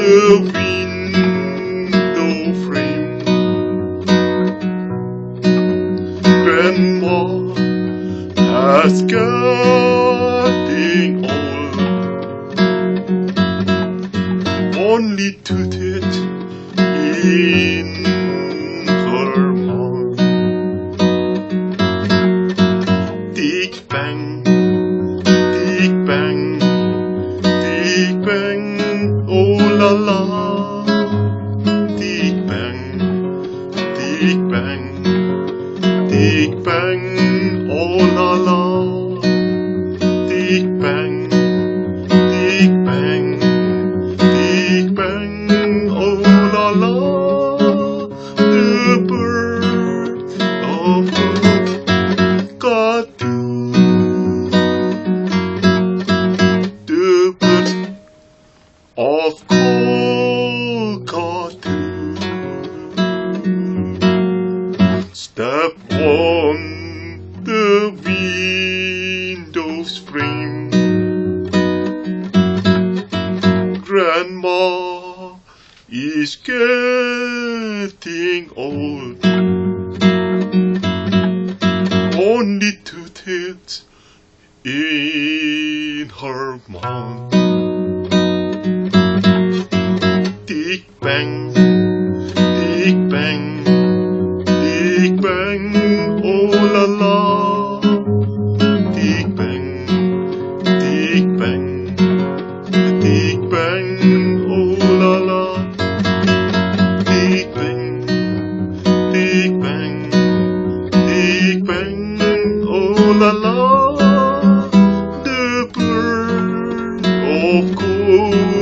the window frame. Grandma has getting old, only two teeth in her mouth. Big bang, big bang, big bang, oh la la. Big bang, big bang, big bang, oh la la. Big bang, big bang, big bang, oh la la. The bird of good got to. The bird of cold got to. Step on the window's frame. Grandma is getting old, only two teeth in her mouth. Big bang, big bang, big bang, oh la la. Big bang, big bang, big bang, oh la la. Big bang, big bang, big bang, oh la la. The bird of gold